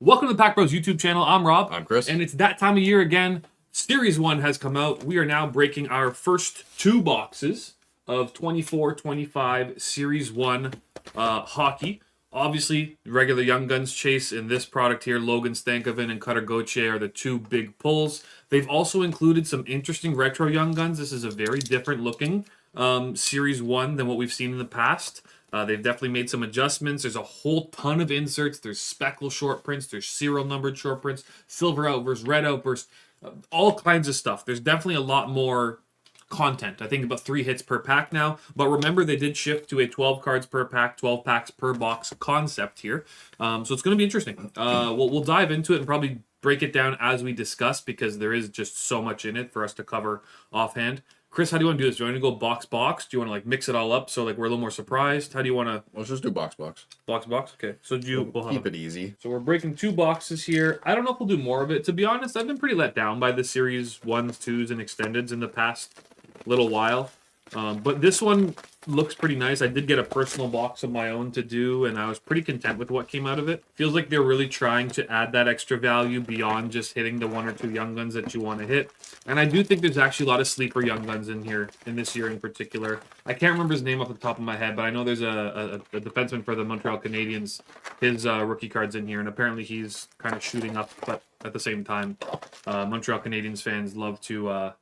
Welcome to the Pack Bros YouTube channel. I'm Rob. I'm Chris. And it's that time of year again. Series 1 has come out. We are now breaking our first two boxes of 24-25 Series 1 hockey. Obviously, regular Young Guns chase in this product here. Logan Stankoven and Cutter Gauthier are the two big pulls. They've also included some interesting retro Young Guns. This is a very different looking Series 1 than what we've seen in the past. They've definitely made some adjustments. There's a whole ton of inserts. There's speckle short prints. There's serial numbered short prints. Silver outburst, red outburst, all kinds of stuff. There's definitely a lot more content. I think about 3 hits per pack now. But remember, they did shift to a 12 cards per pack, 12 packs per box concept here. So it's going to be interesting. We'll dive into it and probably break it down as we discuss because there is just so much in it for us to cover offhand. Chris, how do you want to do this? Do you want to go box? Do you want to mix it all up so we're a little more surprised? How do you want to? Let's just do box. Box? Okay. So We'll keep it easy. So we're breaking 2 boxes here. I don't know if we'll do more of it. To be honest, I've been pretty let down by the Series 1s, 2s, and Extendeds in the past little while. But this one looks pretty nice. I did get a personal box of my own to do, and I was pretty content with what came out of it. Feels like they're really trying to add that extra value beyond just hitting the 1 or 2 Young Guns that you want to hit. And I do think there's actually a lot of sleeper Young Guns in here, in this year in particular. I can't remember his name off the top of my head, but I know there's a defenseman for the Montreal Canadiens. His rookie card's in here, and apparently he's kind of shooting up, but at the same time, Montreal Canadiens fans love to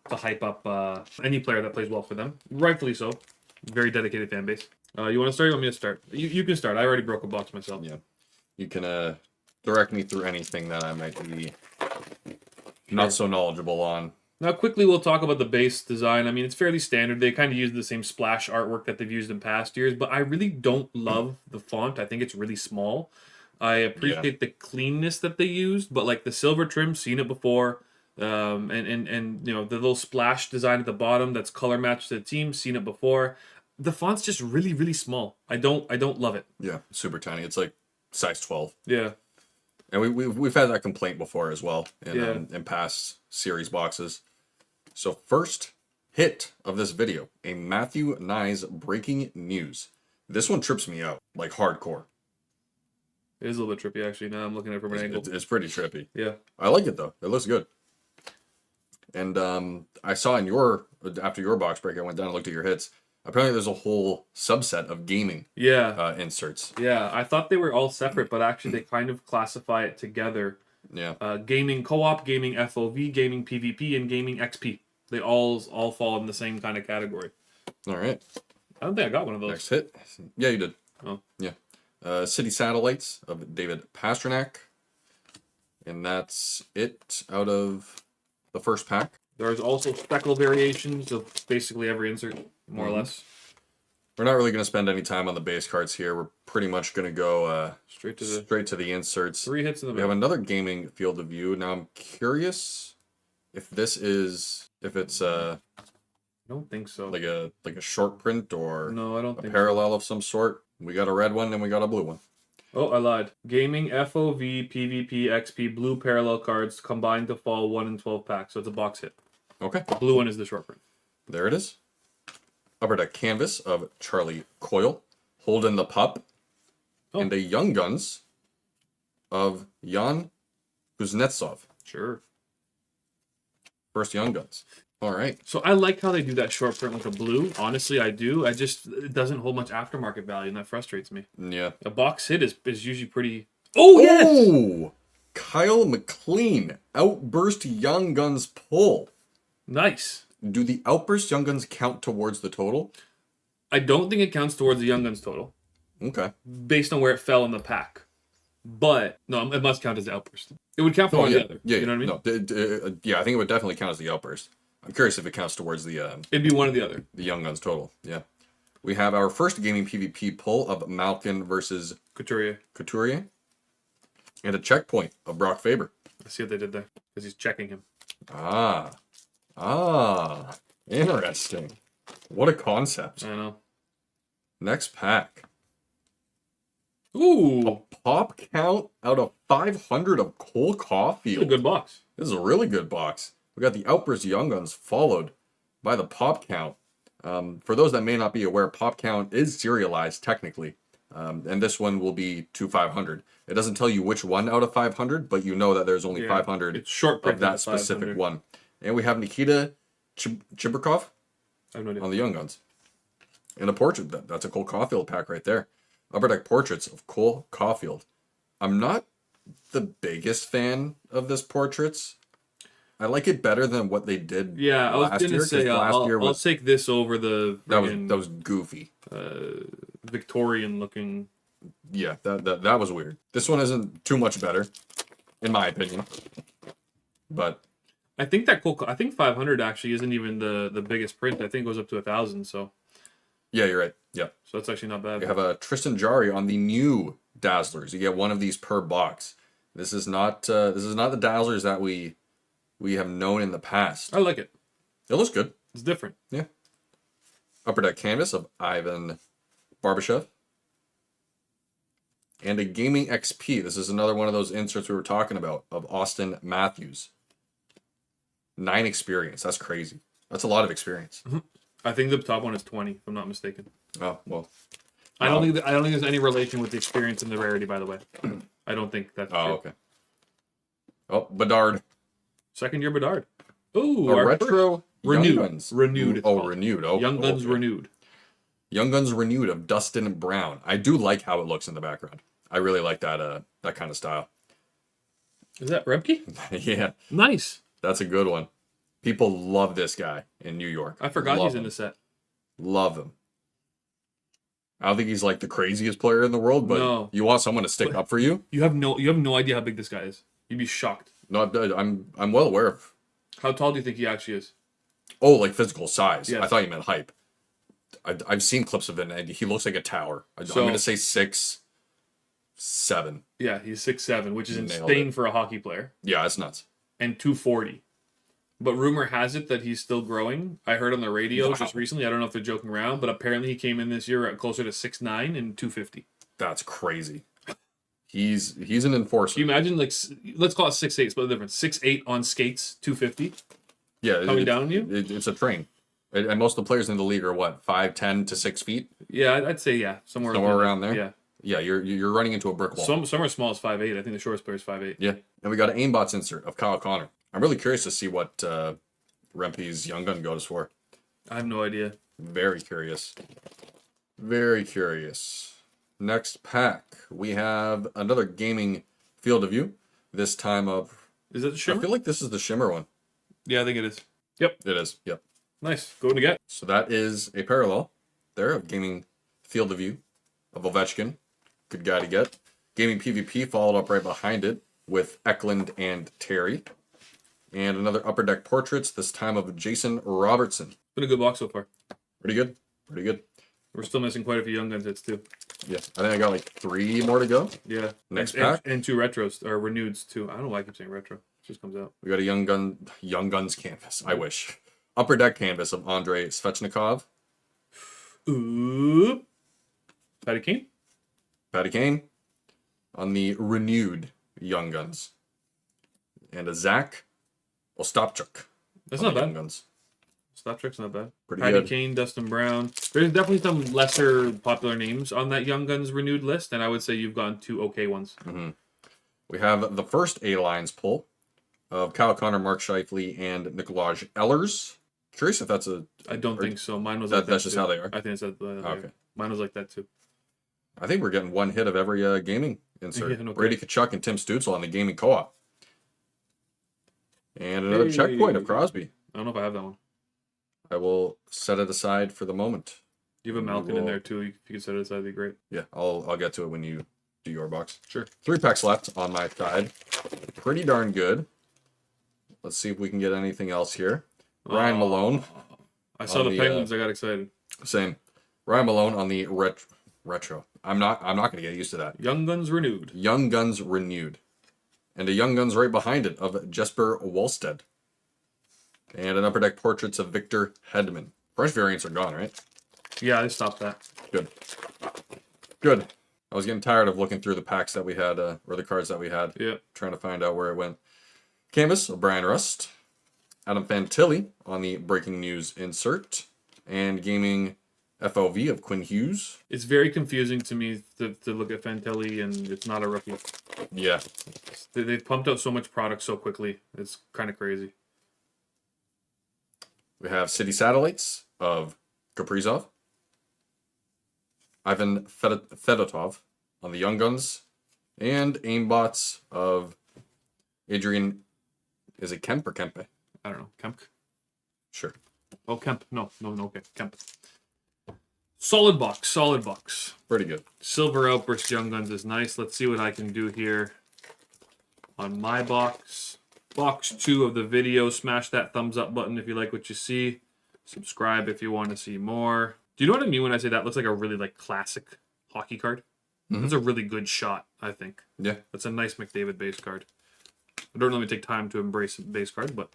hype up any player that plays well for them. Rightfully so. Very dedicated fan base. You want to start or you want me to start? You can start. I already broke a box myself. Yeah. You can direct me through anything that I might be not so knowledgeable on. Now, quickly, we'll talk about the base design. I mean, it's fairly standard. They kind of use the same splash artwork that they've used in past years, but I really don't love the font. I think it's really small. I appreciate the cleanness that they used, but the silver trim, seen it before. And you know, the little splash design at the bottom that's color matched to the team, seen it before. The font's just really, really small. I don't love it. Yeah, super tiny. It's like size 12. Yeah. And we've had that complaint before as well in past series boxes. So first hit of this video, a Matthew Nyes breaking news. This one trips me out, like hardcore. It is a little bit trippy, actually. Now I'm looking at it from an angle. It's pretty trippy. Yeah. I like it, though. It looks good. And I saw after your box break, I went down and looked at your hits. Apparently, there's a whole subset of gaming inserts. Yeah, I thought they were all separate, but actually they kind of classify it together. Yeah. Gaming co-op, gaming FOV, gaming PvP, and gaming XP. They all fall in the same kind of category. All right. I don't think I got one of those. Next hit. Yeah, you did. Oh. Yeah. City Satellites of David Pastrnak. And that's it out of the first pack. There's also speckle variations of basically every insert, more or less. We're not really going to spend any time on the base cards here. We're pretty much going to go straight to the inserts. 3 hits in the We have another gaming field of view. Now I'm curious if it's I don't think so. like a short print or No, I don't think parallel of some sort. We got a red one and we got a blue one. Oh, I lied. Gaming FOV, PvP, XP, blue parallel cards combined to fall 1 in 12 packs. So it's a box hit. Okay. The blue one is the short print. There it is. Upper deck canvas of Charlie Coyle, Holden the Pup, and a Young Guns of Jan Kuznetsov. Sure. First Young Guns. All right. So I like how they do that short print with the blue. Honestly, I do. It doesn't hold much aftermarket value, and that frustrates me. Yeah. A box hit is usually pretty... Oh, yes! Oh! Kyle McLean, Outburst Young Guns pull. Nice. Do the Outburst Young Guns count towards the total? I don't think it counts towards the Young Guns total. Okay. Based on where it fell in the pack. But, no, it must count as the Outburst. It would count for one or the other. Yeah, you know what I mean? No, yeah, I think it would definitely count as the Outburst. I'm curious if it counts towards the... It'd be one or the other. The Young Guns total, yeah. We have our first gaming PvP pull of Malkin versus Couture. And a checkpoint of Brock Faber. Let's see what they did there. Because he's checking him. Interesting. What a concept. I know. Next pack. Ooh. A pop count out of 500 of Cole Caulfield. This is a good box. This is a really good box. We got the Outburst Young Guns followed by the pop count. For those that may not be aware, pop count is serialized technically. And this one will be to 500. It doesn't tell you which one out of 500, but you know that there's only 500 it's short print of that specific one. And we have Nikita Chibrikov I have no idea. on the Young Guns. And a portrait. That's a Cole Caulfield pack right there. Upper Deck portraits of Cole Caulfield. I'm not the biggest fan of this portraits. I like it better than what they did I was last gonna year. say I'll take this over the that was goofy. Victorian looking. Yeah, that was weird. This one isn't too much better, in my opinion. But I think that I think 500 actually isn't even the biggest print. I think it goes up to 1,000. So yeah, you're right. Yeah. So that's actually not bad. You have a Tristan Jarry on the new Dazzlers. You get one of these per box. This is not the Dazzlers that we have known in the past. I like it. It looks good. It's different. Yeah. Upper Deck canvas of Ivan Barbashev. And a Gaming XP. This is another one of those inserts we were talking about of Austin Matthews. 9 experience. That's crazy. That's a lot of experience. Mm-hmm. I think the top one is 20, if I'm not mistaken. Oh, well. I don't think there's any relation with the experience and the rarity, by the way. I don't think that's true. Okay. Oh, Bedard. Second year Bedard. Ooh, a retro renewed. Young Guns. Renewed. Renewed. Oh, Young Guns renewed. Young Guns renewed of Dustin Brown. I do like how it looks in the background. I really like that kind of style. Is that Rebke? Yeah. Nice. That's a good one. People love this guy in New York. I forgot he's in the set. Love him. I don't think he's like the craziest player in the world, but you want someone to stick up for you. You have no idea how big this guy is. You'd be shocked. No, I'm well aware of. How tall do you think he actually is? Oh, like physical size. Yes. I thought you meant height. I've seen clips of it, and he looks like a tower. I'm going to say 6'7". Yeah, he's 6'7", which is Nailed insane it. for a hockey player. Yeah, that's nuts. And 240. But rumor has it that he's still growing. I heard on the radio just recently. I don't know if they're joking around, but apparently he came in this year at closer to 6'9" and 250. That's crazy. He's an enforcer. Can you imagine, like, let's call it 6'8", split the difference. 6'8" on skates, 250. Yeah, coming down on you. It's a train, and most of the players in the league are what 5'10" to 6 feet. Yeah, I'd say somewhere around there. Yeah. Yeah, you're running into a brick wall. Some are small as 5'8". I think the shortest player is 5'8". Yeah, and we got an Aimbot's insert of Kyle Connor. I'm really curious to see what Rempe's Young Gun goes for. I have no idea. Very curious. Very curious. Next pack, we have another gaming field of view. This time of... Is it the Shimmer? I feel like this is the Shimmer one. Yeah, I think it is. Yep. It is, yep. Nice. Going to get. So that is a parallel there of gaming field of view of Ovechkin. Good guy to get. Gaming PvP followed up right behind it with Eklund and Terry. And another Upper Deck portraits, this time of Jason Robertson. Been a good box so far. Pretty good. Pretty good. We're still missing quite a few Young Guns hits too. Yeah, I think I got like 3 more to go. Yeah. Next pack. And 2 retros, or reneweds too. I don't know why I keep saying retro. It just comes out. We got a Young Guns canvas. I wish. Upper Deck canvas of Andrei Svechnikov. Ooh. Patty Kane? Patty Kane on the renewed Young Guns. And a Zach Ostapchuk. That's not bad. Young Guns. Stop trick's not bad. Pretty Patty good. Kane, Dustin Brown. There's definitely some lesser popular names on that Young Guns renewed list, and I would say you've gone 2 okay ones. Mm-hmm. We have the first A-Lines pull of Kyle Connor, Mark Scheifele, and Nikolaj Ehlers. Curious if that's a... I don't think so. Mine was like that that's just too. how they are? I think it's that. Okay. Mine was like that too. I think we're getting one hit of every gaming insert. Yeah, no Brady Tkachuk and Tim Stutzel on the gaming co-op. And another checkpoint of Crosby. I don't know if I have that one. I will set it aside for the moment. You have a Malkin in there too. If you can set it aside, that'd be great. Yeah, I'll get to it when you do your box. Sure. 3 packs left on my side. Pretty darn good. Let's see if we can get anything else here. Ryan Malone. I saw the Penguins. I got excited. Same. Ryan Malone on the retro. I'm not going to get used to that. Young Guns renewed. Young Guns renewed. And a Young Guns right behind it of Jesper Wallstead. And an Upper Deck portraits of Victor Hedman. Fresh variants are gone, right? Yeah, I stopped that. Good. Good. I was getting tired of looking through the packs that we had, or the cards that we had. Yeah. Trying to find out where it went. Canvas of Brian Rust. Adam Fantilli on the breaking news insert. And gaming FOV of Quinn Hughes. It's very confusing to me to look at Fantilli and it's not a rookie. Yeah. They've pumped out so much product so quickly. It's kind of crazy. We have City Satellites of Kaprizov. Ivan Fedotov on the Young Guns. And Aimbots of Adrian. Is it Kemp or Kempe? I don't know. Kemp? Sure. Oh, Kemp. No. Okay. Kemp. Solid box. Pretty good. Silver Outburst Young Guns is nice. Let's see what I can do here on my box. Box 2 of the video. Smash that thumbs up button if you like what you see. Subscribe if you want to see more. Do you know what I mean when I say that looks like a really classic hockey card? Mm-hmm. That's a really good shot, I think. Yeah. That's a nice McDavid base card. I don't really take time to embrace base cards, but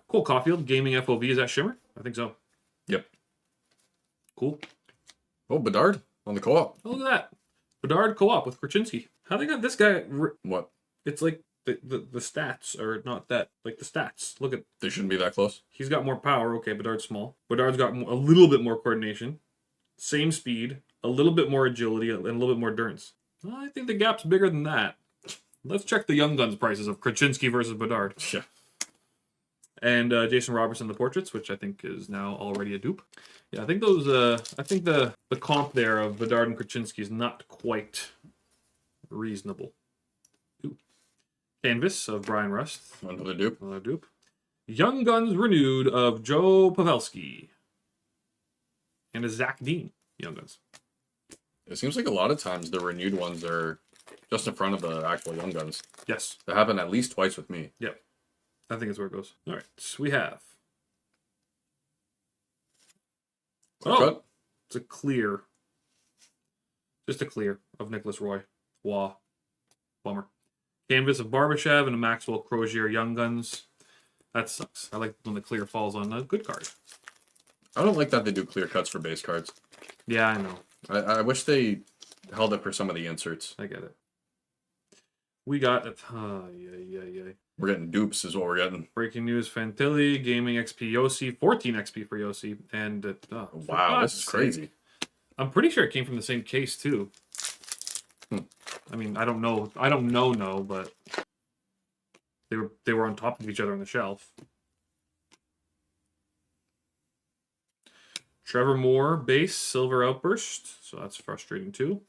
Cole Caulfield, Gaming FOV, is that Shimmer? I think so. Yep. Cool. Oh, Bedard on the co-op. Oh, look at that. Bedard co-op with Krasinski. How they got this guy? What? It's like the stats are not that. Like the stats. Look at. They shouldn't be that close. He's got more power. Okay, Bedard's small. Bedard's got a little bit more coordination. Same speed. A little bit more agility. And a little bit more endurance. Well, I think the gap's bigger than that. Let's check the Young Guns prices of Krasinski versus Bedard. Yeah. And Jason Robertson, the portraits, which I think is now already a dupe. Yeah, I think those. I think the comp there of Bedard and Krasinski is not quite reasonable. Ooh. Canvas of Brian Rust. Another dupe. Another dupe. Young Guns renewed of Joe Pavelski. And a Zach Dean. Young Guns. It seems like a lot of times the renewed ones are just in front of the actual Young Guns. Yes. That happened at least twice with me. Yep. I think it's where it goes. All right. So we have. Cut. It's a clear. Just a clear of Nicholas Roy. Wah. Bummer. Canvas of Barbashev and a Maxwell Crozier Young Guns. That sucks. I like when the clear falls on a good card. I don't like that they do clear cuts for base cards. Yeah, I know. I wish they held it for some of the inserts. I get it. We got... We're getting dupes is what we're getting. Breaking news, Fantilli, Gaming XP Yossi, 14 XP for Yossi, and... wow, this is crazy. I'm pretty sure it came from the same case, too. I mean, I don't know, but... They were on top of each other on the shelf. Trevor Moore, base, Silver Outburst, so that's frustrating, too.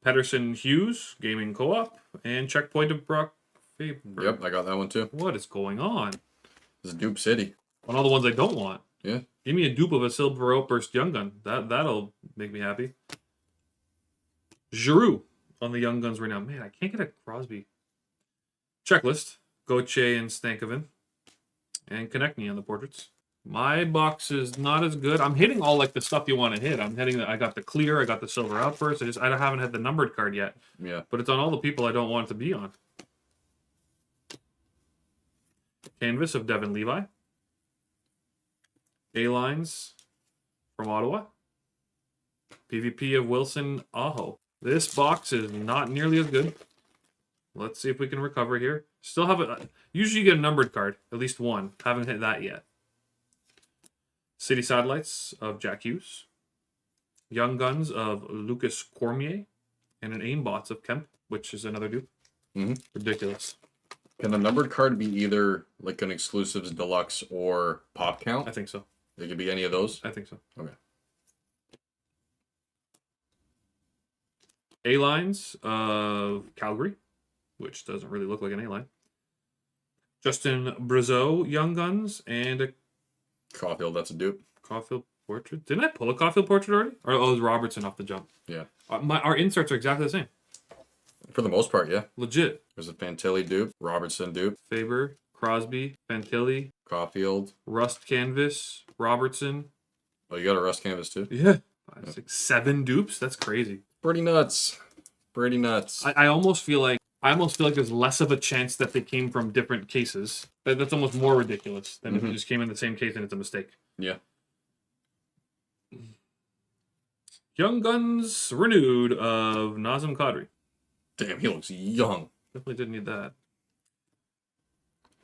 Pedersen Hughes, Gaming Co-op, and Checkpoint of Brock Faber. Yep, I got that one too. What is going on? This is Dupe City. On all the ones I don't want. Yeah. Give me a dupe of a Silver Outburst Young Gun. That'll make me happy. Giroux on the Young Guns right now. Man, I can't get a Crosby. Checklist. Gauthier and Stankoven. And Konechny on the portraits. My box is not as good. I'm hitting all the stuff you want to hit. I got the clear, I got the Silver Outburst. I haven't had the numbered card yet. Yeah. But it's on all the people I don't want it to be on. Canvas of Devin Levi. A-Lines from Ottawa. PvP of Wilson Aho. This box is not nearly as good. Let's see if we can recover here. Still have it. Usually you get a numbered card. At least one. Haven't hit that yet. City Satellites of Jack Hughes. Young Guns of Lucas Cormier. And an Aimbots of Kemp, which is another dupe. Mm-hmm. Ridiculous. Can the numbered card be either like an exclusives deluxe or pop count? I think so. It could be any of those? I think so. Okay. A-Lines of Calgary, which doesn't really look like an A-line. Justin Brazeau, Young Guns, and a Caulfield, that's a dupe. Caulfield portrait. Didn't I pull a Caulfield portrait already? Or it was Robertson off the jump. Yeah. Our inserts are exactly the same. For the most part, yeah. Legit. There's a Fantilli dupe, Robertson dupe, Faber, Crosby, Fantilli, Caulfield. Rust Canvas, Robertson. Oh, you got a Rust Canvas too? Yeah. 5, 6, 7 dupes. That's crazy. Pretty nuts. Pretty nuts. I almost feel like there's less of a chance that they came from different cases. That's almost more ridiculous than if it just came in the same case and it's a mistake. Yeah. Young Guns renewed of Nazem Kadri. Damn, he looks young. Definitely didn't need that.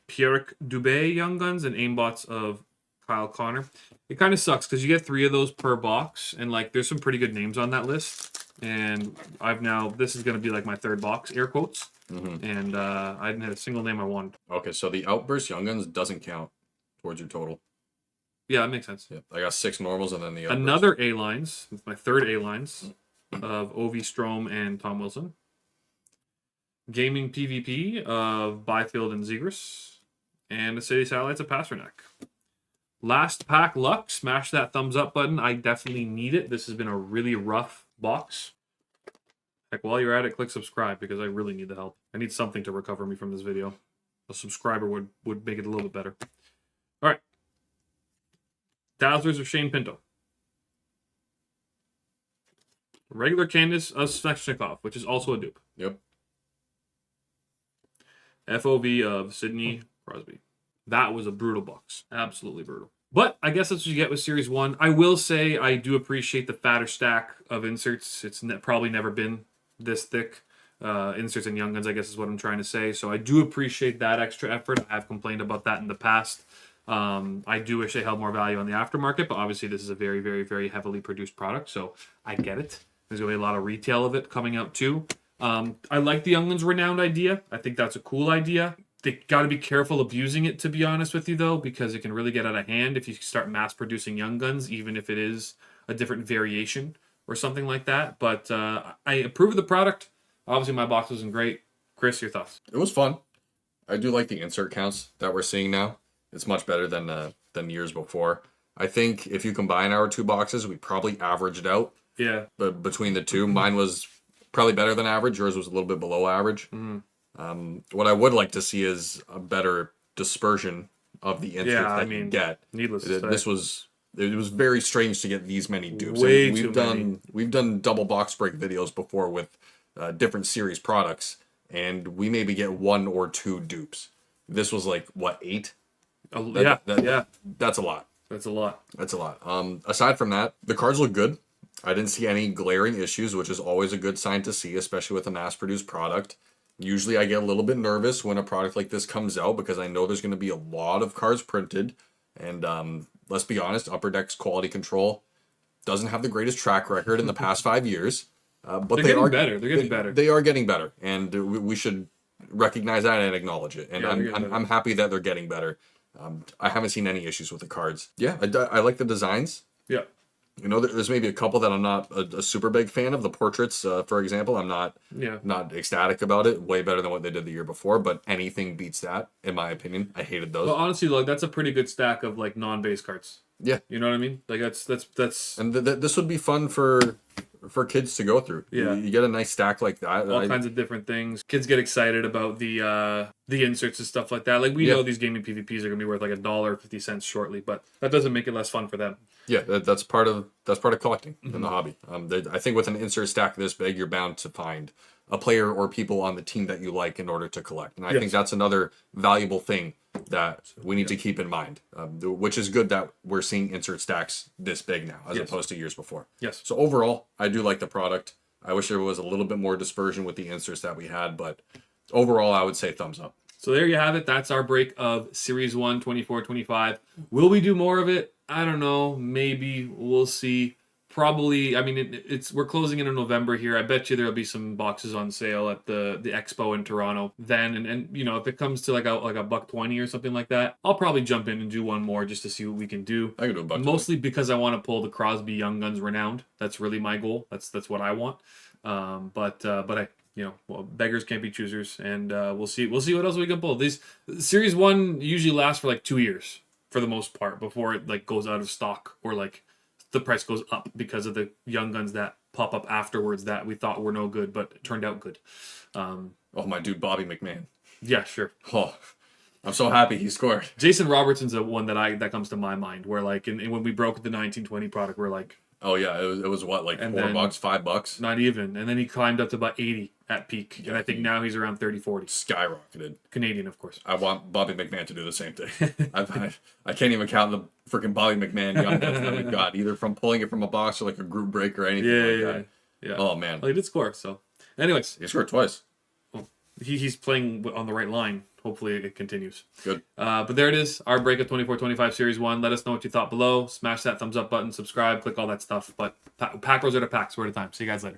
Pierre Dubé Young Guns and Aimbots of Kyle Connor. It kind of sucks because you get 3 of those per box, and like there's some pretty good names on that list. And this is going to be like my 3rd box, air quotes. And I didn't have a single name I wanted. Okay, so the Outburst Young Guns doesn't count towards your total. Yeah, that makes sense. Yeah, I got 6 normals and then the Outburst. Another A-lines, my 3rd A-lines of Ovi Strome and Tom Wilson. Gaming PvP of Byfield and Zegras. And the City Satellites of Pasternak. Last pack luck. Smash that thumbs up button. I definitely need it. This has been a really rough box. Heck, while you're at it, click subscribe because I really need the help. I need something to recover me from this video. A subscriber would make it a little bit better. All right. Dazzlers of Shane Pinto. Regular Candace of Svechnikov, which is also a dupe. Yep. FOV of Sidney Crosby. That was a brutal box. Absolutely brutal. But I guess that's what you get with Series 1. I will say I do appreciate the fatter stack of inserts. It's probably never been this thick. Inserts and Young Guns, I guess is what I'm trying to say. So I do appreciate that extra effort. I have complained about that in the past. I do wish they held more value on the aftermarket, but obviously this is a very, very, very heavily produced product, so I get it. There's going to be a lot of retail of it coming out too. I like the Young Guns Renowned idea. I think that's a cool idea. They got to be careful abusing it, to be honest with you, though, because it can really get out of hand if you start mass producing Young Guns, even if it is a different variation or something like that. But I approve of the product. Obviously, my box wasn't great. Chris, your thoughts? It was fun. I do like the insert counts that we're seeing now. It's much better than years before. I think if you combine our 2 boxes, we probably averaged out. Yeah. But between the 2, mine was probably better than average. Yours was a little bit below average. What I would like to see is a better dispersion of the inserts that you get. Needless to say. It was very strange to get these many dupes. Way we've too done many. We've done double box break videos before with different series products, and we maybe get 1 or 2 dupes. This was like what, 8? Yeah. That's a lot. That's a lot. That's a lot. Aside from that, the cards look good. I didn't see any glaring issues, which is always a good sign to see, especially with a mass-produced product. Usually I get a little bit nervous when a product like this comes out because I know there's going to be a lot of cards printed. And let's be honest, Upper Deck's quality control doesn't have the greatest track record in the past 5 years. But They're getting better. They're getting better. They are getting better. And we should recognize that and acknowledge it. And Yeah, I'm happy that they're getting better. I haven't seen any issues with the cards. Yeah, I like the designs. Yeah. You know, there's maybe a couple that I'm not a super big fan of. The portraits, for example, I'm not ecstatic about it. Way better than what they did the year before, but anything beats that, in my opinion. I hated those. Well, honestly, like that's a pretty good stack of like non-base cards. Yeah, you know what I mean. Like that's. And this would be fun for kids to go through. Yeah, you get a nice stack like that. All kinds of different things. Kids get excited about the inserts and stuff like that. Like we know these gaming PvPs are gonna be worth like $1.50 shortly, but that doesn't make it less fun for them. Yeah, that's part of collecting in the hobby. I think with an insert stack this big, you're bound to find a player or people on the team that you like in order to collect. And I think that's another valuable thing that we need to keep in mind, which is good that we're seeing insert stacks this big now as opposed to years before. Yes. So overall, I do like the product. I wish there was a little bit more dispersion with the inserts that we had, but overall, I would say thumbs up. So there you have it. That's our break of Series 1, 24-25. Will we do more of it? I don't know. Maybe. We'll see. Probably. I mean, we're closing in November here. I bet you there'll be some boxes on sale at the expo in Toronto then. And you know, if it comes to like a $1.20 or something like that, I'll probably jump in and do one more just to see what we can do. I can do $1.20. Mostly because I want to pull the Crosby Young Guns Renowned. That's really my goal. That's what I want. But I. Beggars can't be choosers, and we'll see what else we can pull. These Series 1 usually lasts for like 2 years for the most part before it like goes out of stock or like the price goes up because of the Young Guns that pop up afterwards that we thought were no good but turned out good. My dude Bobby McMahon. Yeah, sure. Oh, I'm so happy he scored. Jason Robertson's the one that comes to my mind where like when we broke the 1920 product we're like, oh yeah, it was what, like $4, $5? Not even. And then he climbed up to about 80 at peak. Yeah, and I think now he's around 30, 40. Skyrocketed. Canadian, of course. I want Bobby McMahon to do the same thing. I can't even count the freaking Bobby McMahon Young Guns that we've got, either from pulling it from a box or like a group break or anything that. Yeah. Oh man. Well, he did score, so. Anyways. He scored twice. Well, he's playing on the right line. Hopefully it continues. Good. But there it is. Our break of 24-25 Series 1. Let us know what you thought below. Smash that thumbs up button. Subscribe. Click all that stuff. But pack Rosetta packs. We're at a time. See you guys later.